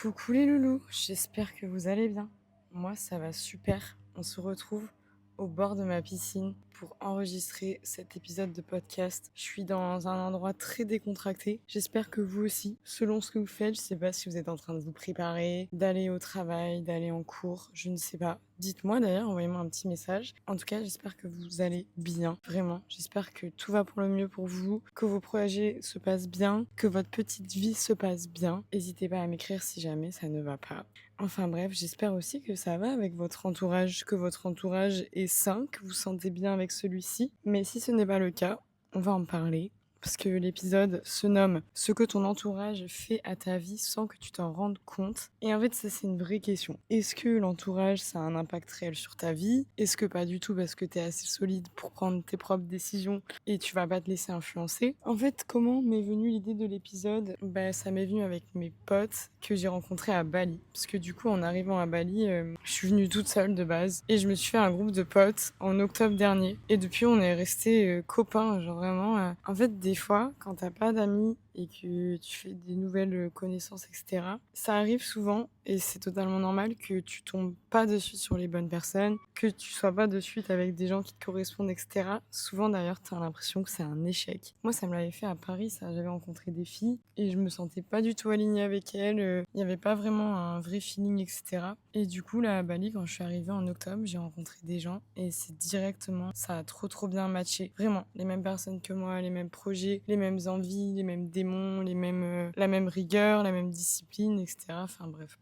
Coucou les loulous, j'espère que vous allez bien. Moi, ça va super. On se retrouve au bord de ma piscine pour enregistrer cet épisode de podcast. Je suis dans un endroit très décontracté. J'espère que vous aussi, selon ce que vous faites, je sais pas si vous êtes en train de vous préparer, d'aller au travail, d'aller en cours, je ne sais pas. Dites-moi d'ailleurs, envoyez-moi un petit message. En tout cas, j'espère que vous allez bien, vraiment. J'espère que tout va pour le mieux pour vous, que vos projets se passent bien, que votre petite vie se passe bien. N'hésitez pas à m'écrire si jamais ça ne va pas. Enfin bref, j'espère aussi que ça va avec votre entourage, que votre entourage est sain, que vous vous sentez bien avec celui-ci. Mais si ce n'est pas le cas, on va en parler. Parce que l'épisode se nomme «Ce que ton entourage fait à ta vie sans que tu t'en rendes compte». Et en fait, ça, c'est une vraie question. Est-ce que l'entourage, ça a un impact réel sur ta vie? Est-ce que pas du tout parce que t'es assez solide pour prendre tes propres décisions et tu vas pas te laisser influencer? En fait, comment m'est venue l'idée de l'épisode? Ça m'est venu avec mes potes que j'ai rencontrés à Bali. Parce que du coup, en arrivant à Bali, je suis venue toute seule de base et je me suis fait un groupe de potes en octobre dernier. Et depuis, on est restés copains, genre vraiment. En fait, des fois, quand t'as pas d'amis et que tu fais des nouvelles connaissances, etc., ça arrive souvent et c'est totalement normal que tu tombes pas de suite sur les bonnes personnes, que tu sois pas de suite avec des gens qui te correspondent, etc. Souvent d'ailleurs, t'as l'impression que c'est un échec. Moi, ça me l'avait fait à Paris, ça. J'avais rencontré des filles et je me sentais pas du tout alignée avec elles. Il n'y avait pas vraiment un vrai feeling, etc. Et du coup, là, à Bali, quand je suis arrivée en octobre, j'ai rencontré des gens et c'est directement, ça a trop bien matché. Vraiment, les mêmes personnes que moi, les mêmes projets, les mêmes envies, les mêmes démons, la même rigueur, la même discipline, etc. Enfin bref,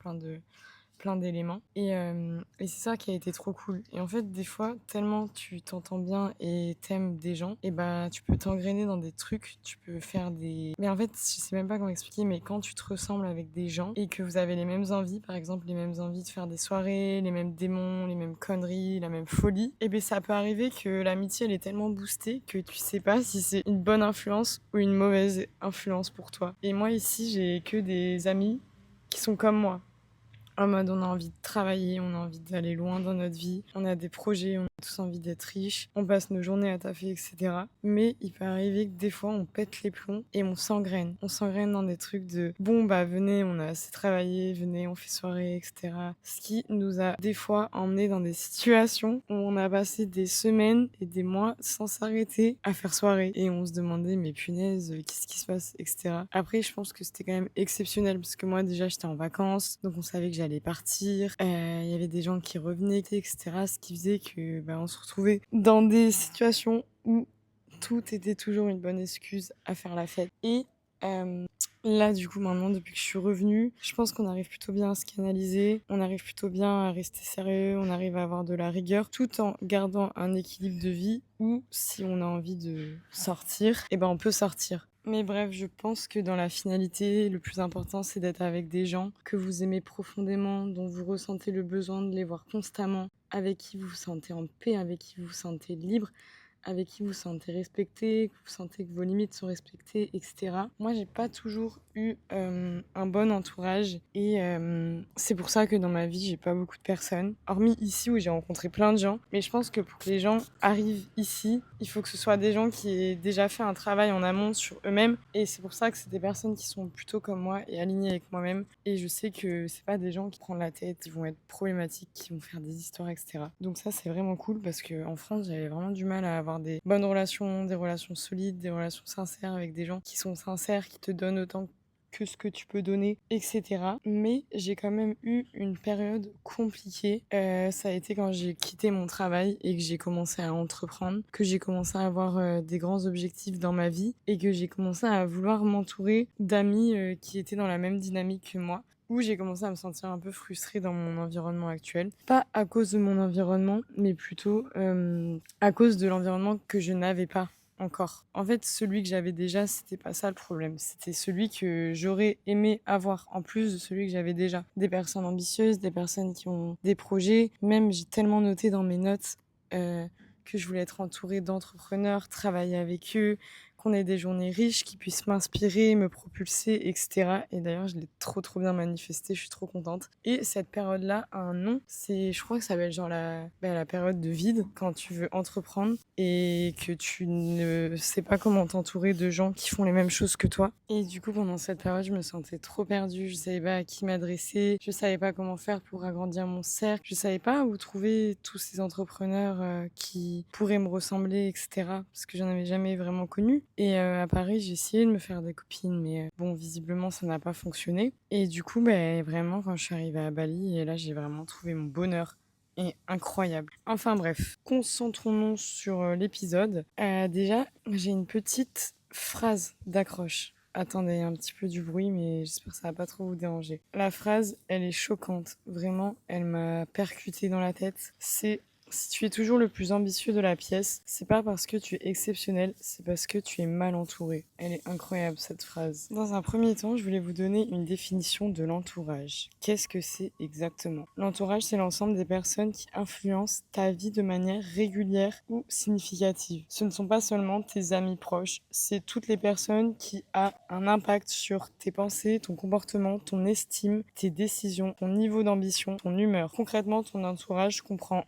plein d'éléments. Et c'est ça qui a été trop cool. Et en fait, des fois, tellement tu t'entends bien et t'aimes des gens, et bah tu peux t'engrainer dans des trucs, tu peux faire des... Mais en fait, je sais même pas comment expliquer, mais quand tu te ressembles avec des gens et que vous avez les mêmes envies, par exemple les mêmes envies de faire des soirées, les mêmes démons, les mêmes conneries, la même folie, et ben ça peut arriver que l'amitié elle est tellement boostée que tu sais pas si c'est une bonne influence ou une mauvaise influence pour toi. Et moi ici, j'ai que des amis qui sont comme moi. En mode, on a envie de travailler, on a envie d'aller loin dans notre vie, on a des projets, on a tous envie d'être riches, on passe nos journées à taffer, etc. Mais il peut arriver que des fois, on pète les plombs et on s'engraine. On s'engraine dans des trucs de bon, bah venez, on a assez travaillé, venez, on fait soirée, etc. Ce qui nous a des fois emmené dans des situations où on a passé des semaines et des mois sans s'arrêter à faire soirée. Et on se demandait, mais punaise, qu'est-ce qui se passe, etc. Après, je pense que c'était quand même exceptionnel parce que moi, déjà, j'étais en vacances, donc on savait que j'allais partir. Il y avait des gens qui revenaient, etc. Ce qui faisait que on se retrouvait dans des situations où tout était toujours une bonne excuse à faire la fête. Et là, du coup, maintenant, depuis que je suis revenue, je pense qu'on arrive plutôt bien à se canaliser, on arrive plutôt bien à rester sérieux, on arrive à avoir de la rigueur, tout en gardant un équilibre de vie où, si on a envie de sortir, on peut sortir. Mais bref, je pense que dans la finalité, le plus important, c'est d'être avec des gens que vous aimez profondément, dont vous ressentez le besoin de les voir constamment, avec qui vous vous sentez en paix, avec qui vous vous sentez libre, avec qui vous vous sentez respecté, que vous sentez que vos limites sont respectées, etc. Moi, j'ai pas toujours eu un bon entourage et c'est pour ça que dans ma vie, j'ai pas beaucoup de personnes. Hormis ici où j'ai rencontré plein de gens, mais je pense que pour que les gens arrivent ici, il faut que ce soit des gens qui aient déjà fait un travail en amont sur eux-mêmes et c'est pour ça que c'est des personnes qui sont plutôt comme moi et alignées avec moi-même et je sais que c'est pas des gens qui prennent la tête, qui vont être problématiques, qui vont faire des histoires, etc. Donc ça, c'est vraiment cool parce qu'en France, j'avais vraiment du mal à avoir des bonnes relations, des relations solides, des relations sincères avec des gens qui sont sincères, qui te donnent autant que ce que tu peux donner, etc. Mais j'ai quand même eu une période compliquée. Ça a été quand j'ai quitté mon travail et que j'ai commencé à entreprendre, que j'ai commencé à avoir des grands objectifs dans ma vie et que j'ai commencé à vouloir m'entourer d'amis qui étaient dans la même dynamique que moi où j'ai commencé à me sentir un peu frustrée dans mon environnement actuel. Pas à cause de mon environnement, mais plutôt à cause de l'environnement que je n'avais pas encore. En fait, celui que j'avais déjà, c'était pas ça le problème. C'était celui que j'aurais aimé avoir, en plus de celui que j'avais déjà. Des personnes ambitieuses, des personnes qui ont des projets. Même, j'ai tellement noté dans mes notes que je voulais être entourée d'entrepreneurs, travailler avec eux, qu'on ait des journées riches qui puissent m'inspirer, me propulser, etc. Et d'ailleurs, je l'ai trop bien manifesté, je suis trop contente. Et cette période-là a un nom, je crois que ça s'appelle genre la période de vide, quand tu veux entreprendre et que tu ne sais pas comment t'entourer de gens qui font les mêmes choses que toi. Et du coup, pendant cette période, je me sentais trop perdue, je savais pas à qui m'adresser, je savais pas comment faire pour agrandir mon cercle, je savais pas où trouver tous ces entrepreneurs qui pourraient me ressembler, etc. Parce que j'en avais jamais vraiment connu. Et à Paris, j'ai essayé de me faire des copines, mais bon, visiblement, ça n'a pas fonctionné. Et du coup, vraiment, quand je suis arrivée à Bali, et là, j'ai vraiment trouvé mon bonheur. Et incroyable. Enfin bref, concentrons-nous sur l'épisode. Déjà, j'ai une petite phrase d'accroche. Attendez, il y a un petit peu du bruit, mais j'espère que ça va pas trop vous déranger. La phrase, elle est choquante. Vraiment, elle m'a percuté dans la tête. C'est: si tu es toujours le plus ambitieux de la pièce, c'est pas parce que tu es exceptionnel, c'est parce que tu es mal entouré. Elle est incroyable, cette phrase. Dans un premier temps, je voulais vous donner une définition de l'entourage. Qu'est-ce que c'est exactement? L'entourage, c'est l'ensemble des personnes qui influencent ta vie de manière régulière ou significative. Ce ne sont pas seulement tes amis proches, c'est toutes les personnes qui ont un impact sur tes pensées, ton comportement, ton estime, tes décisions, ton niveau d'ambition, ton humeur. Concrètement, ton entourage comprend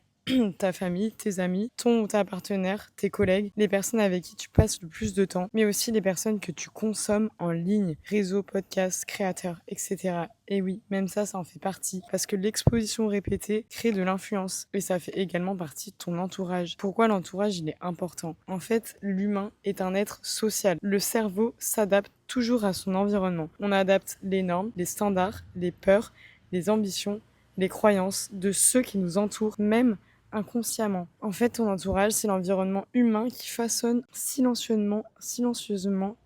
ta famille, tes amis, ton ou ta partenaire, tes collègues, les personnes avec qui tu passes le plus de temps, mais aussi les personnes que tu consommes en ligne, réseaux, podcasts, créateurs, etc. Et oui, même ça en fait partie, parce que l'exposition répétée crée de l'influence, et ça fait également partie de ton entourage. Pourquoi l'entourage, il est important? En fait, l'humain est un être social. Le cerveau s'adapte toujours à son environnement. On adapte les normes, les standards, les peurs, les ambitions, les croyances de ceux qui nous entourent, même inconsciemment. En fait, ton entourage, c'est l'environnement humain qui façonne silencieusement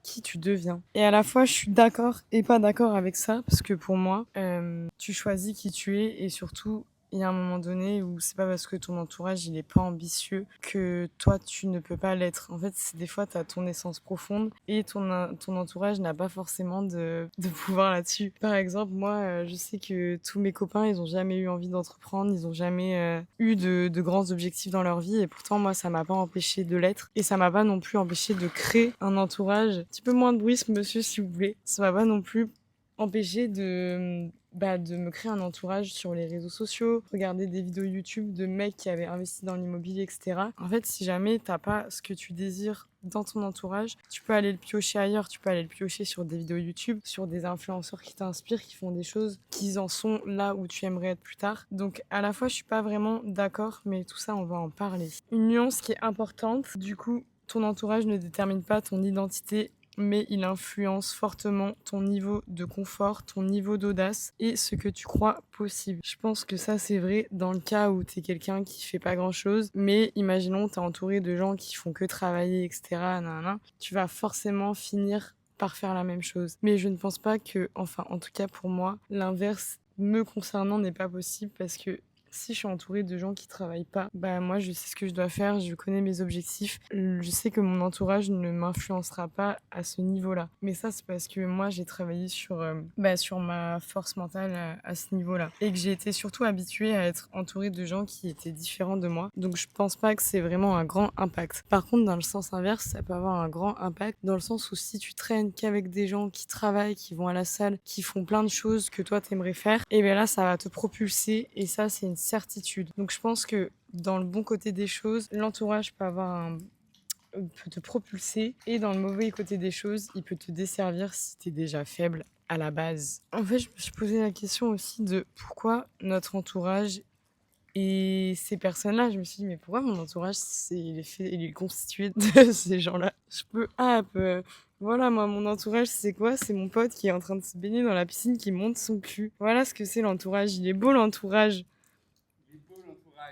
qui tu deviens. Et à la fois, je suis d'accord et pas d'accord avec ça, parce que pour moi, tu choisis qui tu es, et surtout, il y a un moment donné où c'est pas parce que ton entourage il est pas ambitieux que toi tu ne peux pas l'être. En fait, des fois tu as ton essence profonde et ton entourage n'a pas forcément de pouvoir là-dessus. Par exemple, moi je sais que tous mes copains ils ont jamais eu envie d'entreprendre, ils ont jamais eu de grands objectifs dans leur vie, et pourtant moi ça m'a pas empêché de l'être, et ça m'a pas non plus empêché de créer un entourage. Un petit peu moins de bruit monsieur s'il vous plaît. Ça m'a pas non plus empêché de me créer un entourage sur les réseaux sociaux, regarder des vidéos YouTube de mecs qui avaient investi dans l'immobilier, etc. En fait, si jamais t'as pas ce que tu désires dans ton entourage, tu peux aller le piocher ailleurs, tu peux aller le piocher sur des vidéos YouTube, sur des influenceurs qui t'inspirent, qui font des choses, qui en sont là où tu aimerais être plus tard. Donc à la fois, je suis pas vraiment d'accord, mais tout ça, on va en parler. Une nuance qui est importante, du coup, ton entourage ne détermine pas ton identité, mais il influence fortement ton niveau de confort, ton niveau d'audace et ce que tu crois possible. Je pense que ça, c'est vrai dans le cas où t'es quelqu'un qui fait pas grand-chose, mais imaginons t'es entouré de gens qui font que travailler, etc. Nanana, tu vas forcément finir par faire la même chose. Mais je ne pense pas que, enfin, en tout cas pour moi, l'inverse me concernant n'est pas possible, parce que si je suis entourée de gens qui travaillent pas, moi je sais ce que je dois faire, je connais mes objectifs, je sais que mon entourage ne m'influencera pas à ce niveau-là. Mais ça c'est parce que moi j'ai travaillé sur ma force mentale à ce niveau-là, et que j'ai été surtout habituée à être entourée de gens qui étaient différents de moi. Donc je pense pas que c'est vraiment un grand impact. Par contre, dans le sens inverse, ça peut avoir un grand impact dans le sens où si tu traînes qu'avec des gens qui travaillent, qui vont à la salle, qui font plein de choses que toi t'aimerais faire, et bien là ça va te propulser, et ça c'est une certitude. Donc je pense que dans le bon côté des choses, l'entourage peut te propulser, et dans le mauvais côté des choses, il peut te desservir si t'es déjà faible à la base. En fait, je me suis posé la question aussi de pourquoi notre entourage et ces personnes-là. Je me suis dit, mais pourquoi mon entourage, il est constitué de ces gens-là? Voilà, moi, mon entourage, c'est quoi? C'est mon pote qui est en train de se baigner dans la piscine, qui monte son cul. Voilà ce que c'est l'entourage. Il est beau l'entourage.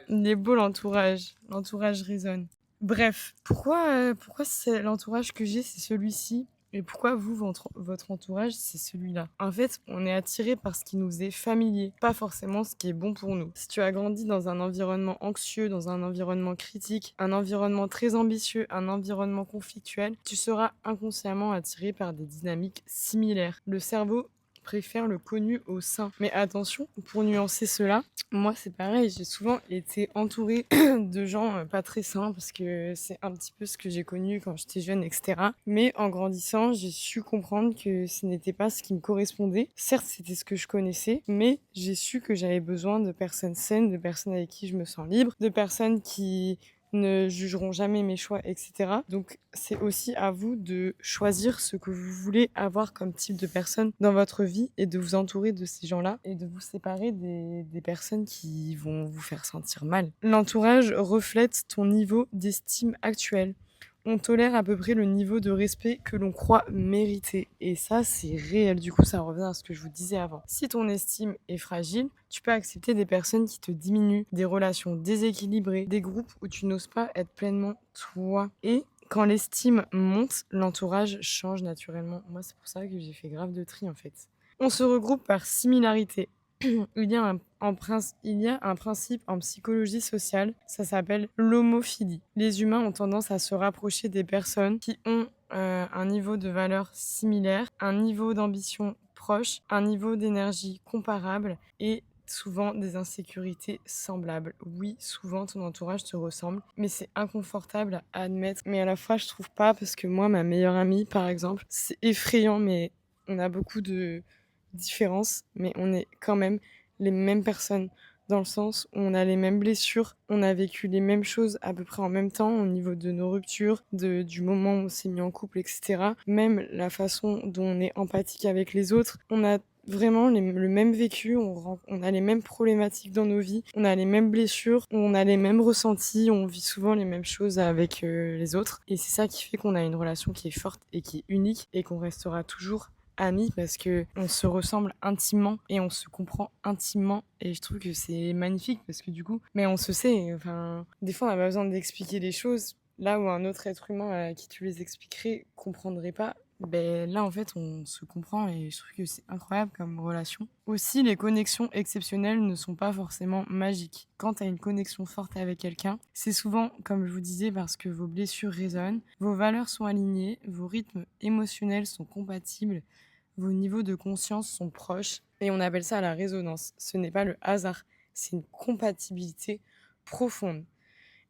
Il est beau l'entourage. L'entourage résonne. Bref, pourquoi c'est l'entourage que j'ai, c'est celui-ci, et pourquoi vous, votre entourage, c'est celui-là? En fait, on est attiré par ce qui nous est familier, pas forcément ce qui est bon pour nous. Si tu as grandi dans un environnement anxieux, dans un environnement critique, un environnement très ambitieux, un environnement conflictuel, tu seras inconsciemment attiré par des dynamiques similaires. Le cerveau préfèrent le connu au sain. Mais attention, pour nuancer cela, moi c'est pareil, j'ai souvent été entourée de gens pas très sains parce que c'est un petit peu ce que j'ai connu quand j'étais jeune, etc. Mais en grandissant, j'ai su comprendre que ce n'était pas ce qui me correspondait. Certes, c'était ce que je connaissais, mais j'ai su que j'avais besoin de personnes saines, de personnes avec qui je me sens libre, de personnes qui ne jugeront jamais mes choix, etc. Donc c'est aussi à vous de choisir ce que vous voulez avoir comme type de personne dans votre vie et de vous entourer de ces gens-là et de vous séparer des personnes qui vont vous faire sentir mal. L'entourage reflète ton niveau d'estime actuel. On tolère à peu près le niveau de respect que l'on croit mériter. Et ça, c'est réel. Du coup, ça revient à ce que je vous disais avant. Si ton estime est fragile, tu peux accepter des personnes qui te diminuent, des relations déséquilibrées, des groupes où tu n'oses pas être pleinement toi. Et quand l'estime monte, l'entourage change naturellement. Moi, c'est pour ça que j'ai fait grave de tri en fait. On se regroupe par similarité. Il y a un principe en psychologie sociale, ça s'appelle l'homophilie. Les humains ont tendance à se rapprocher des personnes qui ont un niveau de valeur similaire, un niveau d'ambition proche, un niveau d'énergie comparable et souvent des insécurités semblables. Oui, souvent ton entourage te ressemble, mais c'est inconfortable à admettre. Mais à la fois, je trouve pas, parce que moi, ma meilleure amie, par exemple, c'est effrayant, mais on a beaucoup de différences, mais on est quand même les mêmes personnes dans le sens où on a les mêmes blessures, on a vécu les mêmes choses à peu près en même temps au niveau de nos ruptures, du moment où on s'est mis en couple, etc. Même la façon dont on est empathique avec les autres, on a vraiment le même vécu, on a les mêmes problématiques dans nos vies, on a les mêmes blessures, on a les mêmes ressentis, on vit souvent les mêmes choses avec les autres. Et c'est ça qui fait qu'on a une relation qui est forte et qui est unique et qu'on restera toujours amis parce que on se ressemble intimement et on se comprend intimement et je trouve que c'est magnifique parce que du coup mais on se sait, enfin des fois on n'a pas besoin d'expliquer les choses là où un autre être humain à qui tu les expliquerais comprendrait pas. Ben là en fait on se comprend et je trouve que c'est incroyable comme relation. Aussi les connexions exceptionnelles ne sont pas forcément magiques. Quand tu as une connexion forte avec quelqu'un, c'est souvent comme je vous disais parce que vos blessures résonnent, vos valeurs sont alignées, vos rythmes émotionnels sont compatibles, vos niveaux de conscience sont proches et on appelle ça la résonance. Ce n'est pas le hasard, c'est une compatibilité profonde.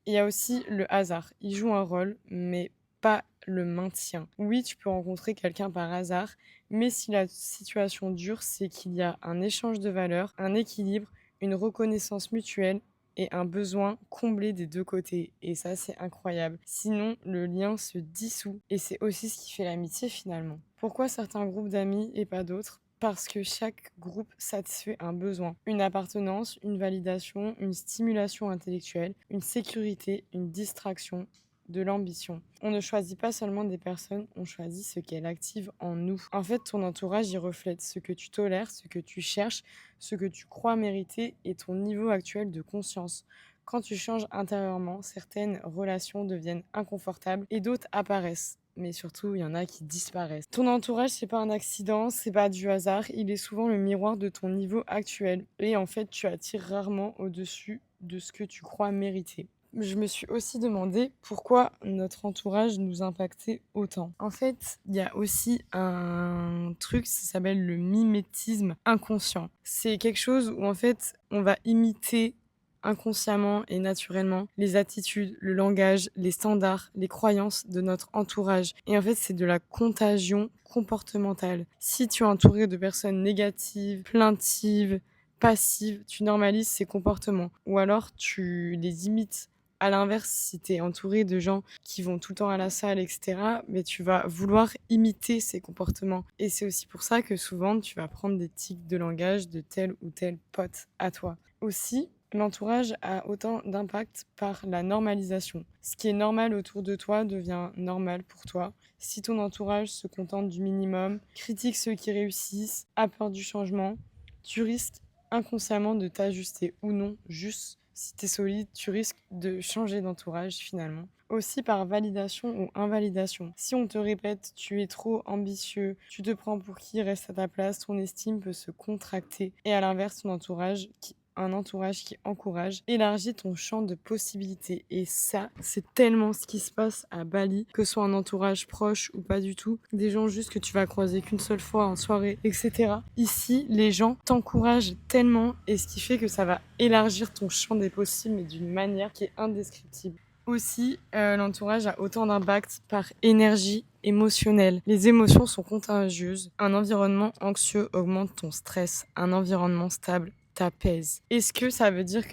Il y a aussi le hasard. Il joue un rôle, mais pas le maintien. Oui, tu peux rencontrer quelqu'un par hasard, mais si la situation dure, c'est qu'il y a un échange de valeurs, un équilibre, une reconnaissance mutuelle et un besoin comblé des deux côtés. Et ça, c'est incroyable. Sinon, le lien se dissout. Et c'est aussi ce qui fait l'amitié finalement. Pourquoi certains groupes d'amis et pas d'autres ? Parce que chaque groupe satisfait un besoin, une appartenance, une validation, une stimulation intellectuelle, une sécurité, une distraction, de l'ambition. On ne choisit pas seulement des personnes, on choisit ce qu'elles activent en nous. En fait, ton entourage y reflète ce que tu tolères, ce que tu cherches, ce que tu crois mériter et ton niveau actuel de conscience. Quand tu changes intérieurement, certaines relations deviennent inconfortables et d'autres apparaissent. Mais surtout, il y en a qui disparaissent. Ton entourage, c'est pas un accident, c'est pas du hasard, il est souvent le miroir de ton niveau actuel. Et en fait, tu attires rarement au-dessus de ce que tu crois mériter. Je me suis aussi demandé pourquoi notre entourage nous impactait autant. En fait, il y a aussi un truc, ça s'appelle le mimétisme inconscient. C'est quelque chose où en fait, on va imiter inconsciemment et naturellement les attitudes, le langage, les standards, les croyances de notre entourage. Et en fait, c'est de la contagion comportementale. Si tu es entouré de personnes négatives, plaintives, passives, tu normalises ces comportements. Ou alors, tu les imites. À l'inverse, si tu es entouré de gens qui vont tout le temps à la salle, etc., mais tu vas vouloir imiter ces comportements. Et c'est aussi pour ça que souvent, tu vas prendre des tics de langage de tel ou tel pote à toi. Aussi, l'entourage a autant d'impact par la normalisation. Ce qui est normal autour de toi devient normal pour toi. Si ton entourage se contente du minimum, critique ceux qui réussissent, a peur du changement, tu risques inconsciemment de t'ajuster ou non. Juste si tu es solide, tu risques de changer d'entourage finalement. Aussi par validation ou invalidation. Si on te répète tu es trop ambitieux, tu te prends pour qui, reste à ta place, ton estime peut se contracter. Et à l'inverse, ton entourage un entourage qui encourage, élargit ton champ de possibilités. Et ça, c'est tellement ce qui se passe à Bali, que ce soit un entourage proche ou pas du tout, des gens juste que tu vas croiser qu'une seule fois en soirée, etc. Ici, les gens t'encouragent tellement et ce qui fait que ça va élargir ton champ des possibles, mais d'une manière qui est indescriptible. Aussi, l'entourage a autant d'impact par énergie émotionnelle. Les émotions sont contagieuses. Un environnement anxieux augmente ton stress. Un environnement stable t'apaise. Est-ce que ça veut dire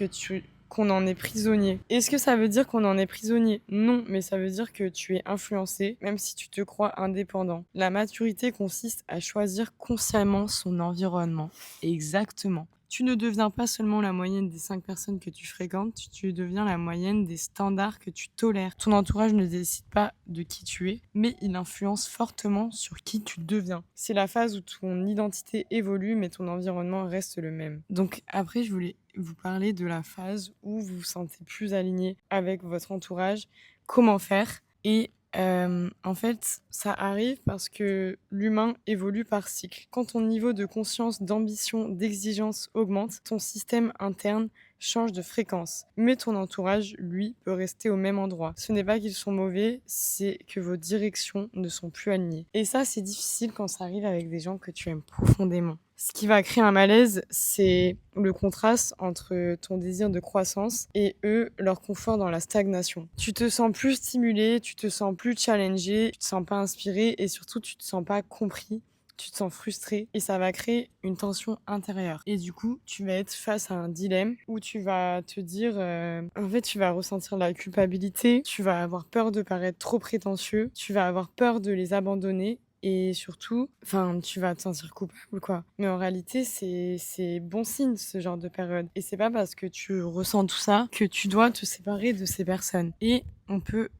qu'on en est prisonnier? Est-ce que ça veut dire qu'on en est prisonnier? Non, mais ça veut dire que tu es influencé, même si tu te crois indépendant. La maturité consiste à choisir consciemment son environnement. Exactement. Tu ne deviens pas seulement la moyenne des 5 personnes que tu fréquentes, tu deviens la moyenne des standards que tu tolères. Ton entourage ne décide pas de qui tu es, mais il influence fortement sur qui tu deviens. C'est la phase où ton identité évolue, mais ton environnement reste le même. Donc après, je voulais vous parler de la phase où vous vous sentez plus aligné avec votre entourage, comment faire. Et en fait, ça arrive parce que l'humain évolue par cycle. Quand ton niveau de conscience, d'ambition, d'exigence augmente, ton système interne change de fréquence. Mais ton entourage, lui, peut rester au même endroit. Ce n'est pas qu'ils sont mauvais, c'est que vos directions ne sont plus alignées. Et ça, c'est difficile quand ça arrive avec des gens que tu aimes profondément. Ce qui va créer un malaise, c'est le contraste entre ton désir de croissance et eux, leur confort dans la stagnation. Tu te sens plus stimulé, tu te sens plus challengé, tu te sens pas inspiré et surtout tu te sens pas compris. Tu te sens frustré et ça va créer une tension intérieure. Et du coup, tu vas être face à un dilemme où tu vas te dire, en fait, tu vas ressentir la culpabilité, tu vas avoir peur de paraître trop prétentieux, tu vas avoir peur de les abandonner et surtout, enfin, tu vas te sentir coupable, quoi. Mais en réalité, c'est bon signe, ce genre de période. Et c'est pas parce que tu ressens tout ça que tu dois te séparer de ces personnes. Et on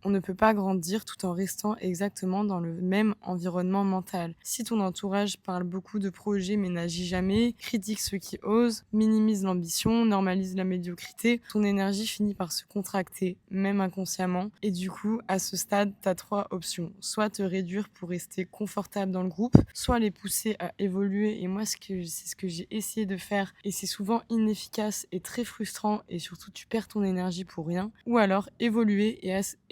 ne peut pas grandir tout en restant exactement dans le même environnement mental. Si ton entourage parle beaucoup de projets mais n'agit jamais, critique ceux qui osent, minimise l'ambition, normalise la médiocrité, ton énergie finit par se contracter, même inconsciemment. Et du coup, à ce stade, tu as 3 options. Soit te réduire pour rester confortable dans le groupe, soit les pousser à évoluer. Et moi, c'est ce que j'ai essayé de faire. Et c'est souvent inefficace et très frustrant. Et surtout, tu perds ton énergie pour rien. Ou alors évoluer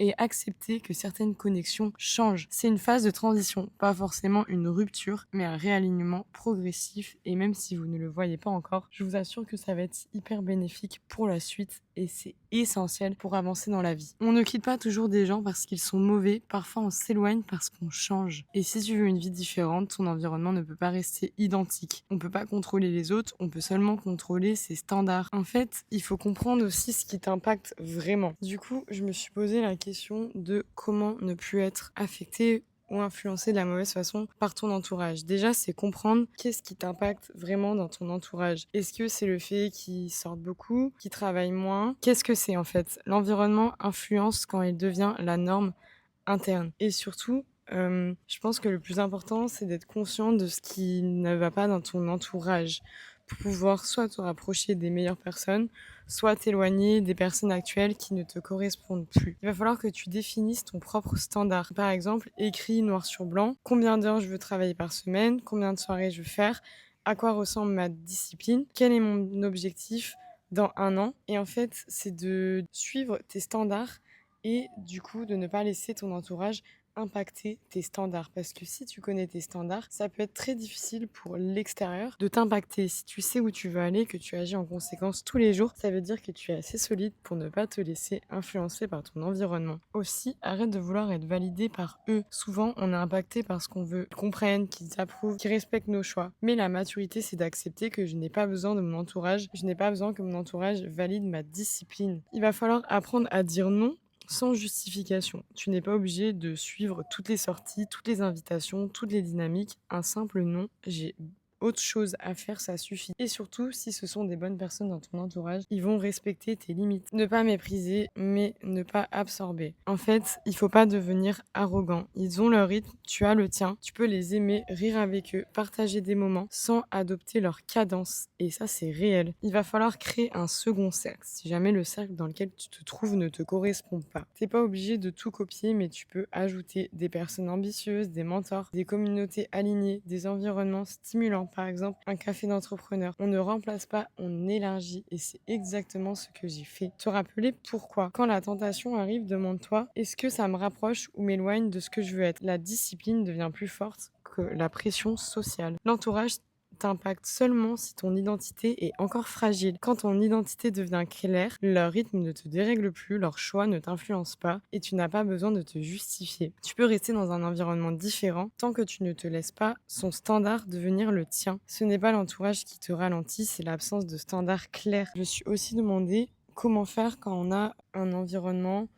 et accepter que certaines connexions changent. C'est une phase de transition, pas forcément une rupture, mais un réalignement progressif. Et même si vous ne le voyez pas encore, je vous assure que ça va être hyper bénéfique pour la suite et c'est essentiel pour avancer dans la vie. On ne quitte pas toujours des gens parce qu'ils sont mauvais, parfois on s'éloigne parce qu'on change. Et si tu veux une vie différente, ton environnement ne peut pas rester identique. On peut pas contrôler les autres, on peut seulement contrôler ses standards. En fait, il faut comprendre aussi ce qui t'impacte vraiment. Du coup, je me suis posé la question de comment ne plus être affecté ou influencé de la mauvaise façon par ton entourage. Déjà, c'est comprendre qu'est-ce qui t'impacte vraiment dans ton entourage. Est-ce que c'est le fait qu'ils sortent beaucoup, qu'ils travaillent moins? Qu'est-ce que c'est en fait? L'environnement influence quand il devient la norme interne. Et surtout, je pense que le plus important, c'est d'être conscient de ce qui ne va pas dans ton entourage pour pouvoir soit te rapprocher des meilleures personnes, soit t'éloigner des personnes actuelles qui ne te correspondent plus. Il va falloir que tu définisses ton propre standard. Par exemple, écris noir sur blanc combien d'heures je veux travailler par semaine, combien de soirées je veux faire, à quoi ressemble ma discipline, quel est mon objectif dans 1 an. Et en fait, c'est de suivre tes standards et du coup de ne pas laisser ton entourage impacter tes standards. Parce que si tu connais tes standards, ça peut être très difficile pour l'extérieur de t'impacter. Si tu sais où tu veux aller, que tu agis en conséquence tous les jours, ça veut dire que tu es assez solide pour ne pas te laisser influencer par ton environnement. Aussi, arrête de vouloir être validé par eux. Souvent, on est impacté parce qu'on veut qu'ils comprennent, qu'ils approuvent, qu'ils respectent nos choix. Mais la maturité, c'est d'accepter que je n'ai pas besoin de mon entourage, je n'ai pas besoin que mon entourage valide ma discipline. Il va falloir apprendre à dire non sans justification. Tu n'es pas obligé de suivre toutes les sorties, toutes les invitations, toutes les dynamiques. Un simple non, j'ai autre chose à faire, ça suffit. Et surtout, si ce sont des bonnes personnes dans ton entourage, ils vont respecter tes limites. Ne pas mépriser, mais ne pas absorber. En fait, il faut pas devenir arrogant. Ils ont leur rythme, tu as le tien. Tu peux les aimer, rire avec eux, partager des moments sans adopter leur cadence. Et ça, c'est réel. Il va falloir créer un second cercle. Si jamais le cercle dans lequel tu te trouves ne te correspond pas. T'es pas obligé de tout copier, mais tu peux ajouter des personnes ambitieuses, des mentors, des communautés alignées, des environnements stimulants par exemple un café d'entrepreneur. On ne remplace pas, on élargit et c'est exactement ce que j'ai fait. Te rappeler pourquoi. Quand la tentation arrive, demande-toi, est-ce que ça me rapproche ou m'éloigne de ce que je veux être? La discipline devient plus forte que la pression sociale. L'entourage t'impacte seulement si ton identité est encore fragile. Quand ton identité devient claire, leur rythme ne te dérègle plus, leur choix ne t'influence pas et tu n'as pas besoin de te justifier. Tu peux rester dans un environnement différent tant que tu ne te laisses pas son standard devenir le tien. Ce n'est pas l'entourage qui te ralentit, c'est l'absence de standard clair. Je me suis aussi demandé comment faire quand on a un environnement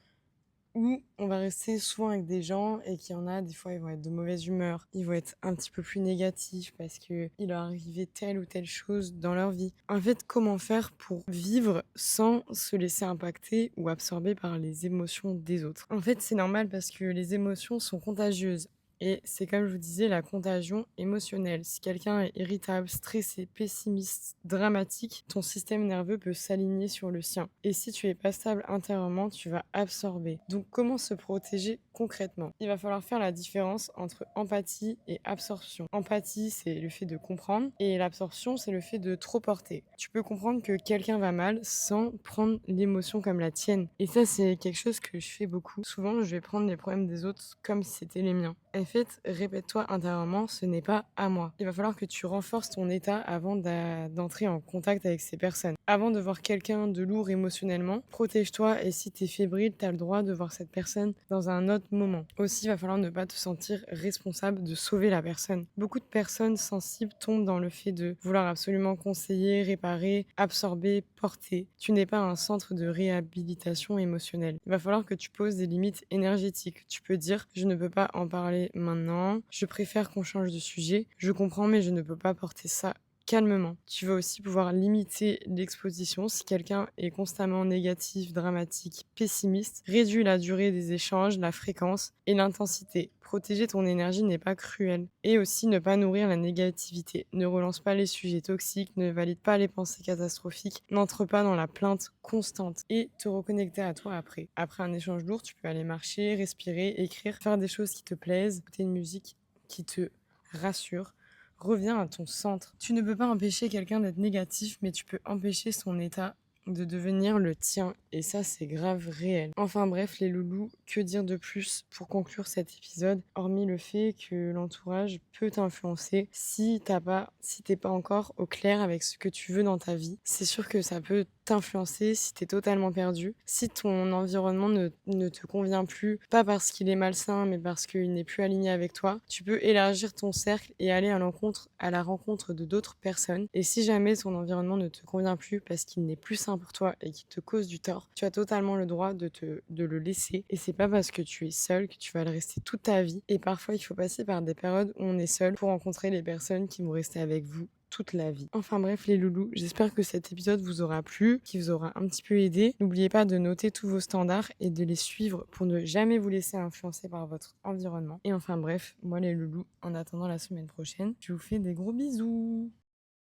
où on va rester souvent avec des gens et qu'il y en a, des fois, ils vont être de mauvaise humeur, ils vont être un petit peu plus négatifs parce qu'il leur arrivait telle ou telle chose dans leur vie. En fait, comment faire pour vivre sans se laisser impacter ou absorber par les émotions des autres? En fait, c'est normal parce que les émotions sont contagieuses. Et c'est comme je vous disais, la contagion émotionnelle. Si quelqu'un est irritable, stressé, pessimiste, dramatique, ton système nerveux peut s'aligner sur le sien. Et si tu es pas stable intérieurement, tu vas absorber. Donc comment se protéger concrètement? Il va falloir faire la différence entre empathie et absorption. Empathie, c'est le fait de comprendre et l'absorption, c'est le fait de trop porter. Tu peux comprendre que quelqu'un va mal sans prendre l'émotion comme la tienne. Et ça, c'est quelque chose que je fais beaucoup. Souvent, je vais prendre les problèmes des autres comme si c'était les miens. En fait, répète-toi intérieurement, ce n'est pas à moi. Il va falloir que tu renforces ton état avant d'entrer en contact avec ces personnes. Avant de voir quelqu'un de lourd émotionnellement, protège-toi et si tu es fébrile, tu as le droit de voir cette personne dans un autre moment. Aussi, il va falloir ne pas te sentir responsable de sauver la personne. Beaucoup de personnes sensibles tombent dans le fait de vouloir absolument conseiller, réparer, absorber, porter. Tu n'es pas un centre de réhabilitation émotionnelle. Il va falloir que tu poses des limites énergétiques. Tu peux dire, je ne peux pas en parler maintenant, je préfère qu'on change de sujet, je comprends mais je ne peux pas porter ça calmement. Tu vas aussi pouvoir limiter l'exposition si quelqu'un est constamment négatif, dramatique, pessimiste. Réduis la durée des échanges, la fréquence et l'intensité. Protéger ton énergie n'est pas cruel. Et aussi ne pas nourrir la négativité. Ne relance pas les sujets toxiques, ne valide pas les pensées catastrophiques, n'entre pas dans la plainte constante et te reconnecter à toi après. Après un échange lourd, tu peux aller marcher, respirer, écrire, faire des choses qui te plaisent, écouter une musique qui te rassure. Reviens à ton centre. Tu ne peux pas empêcher quelqu'un d'être négatif, mais tu peux empêcher son état de devenir le tien. Et ça, c'est grave réel. Enfin bref, les loulous, que dire de plus pour conclure cet épisode, hormis le fait que l'entourage peut t'influencer si t'es pas encore au clair avec ce que tu veux dans ta vie. C'est sûr que ça peut t'influencer si t'es totalement perdu. Si ton environnement ne te convient plus, pas parce qu'il est malsain, mais parce qu'il n'est plus aligné avec toi, tu peux élargir ton cercle et aller à la rencontre de d'autres personnes. Et si jamais ton environnement ne te convient plus parce qu'il n'est plus sain pour toi et qu'il te cause du tort, tu as totalement le droit de le laisser. Et c'est pas parce que tu es seul que tu vas le rester toute ta vie. Et parfois, il faut passer par des périodes où on est seul pour rencontrer les personnes qui vont rester avec vous toute la vie. Enfin bref les loulous, j'espère que cet épisode vous aura plu, qu'il vous aura un petit peu aidé. N'oubliez pas de noter tous vos standards et de les suivre pour ne jamais vous laisser influencer par votre environnement. Et enfin bref, moi les loulous, en attendant la semaine prochaine, je vous fais des gros bisous.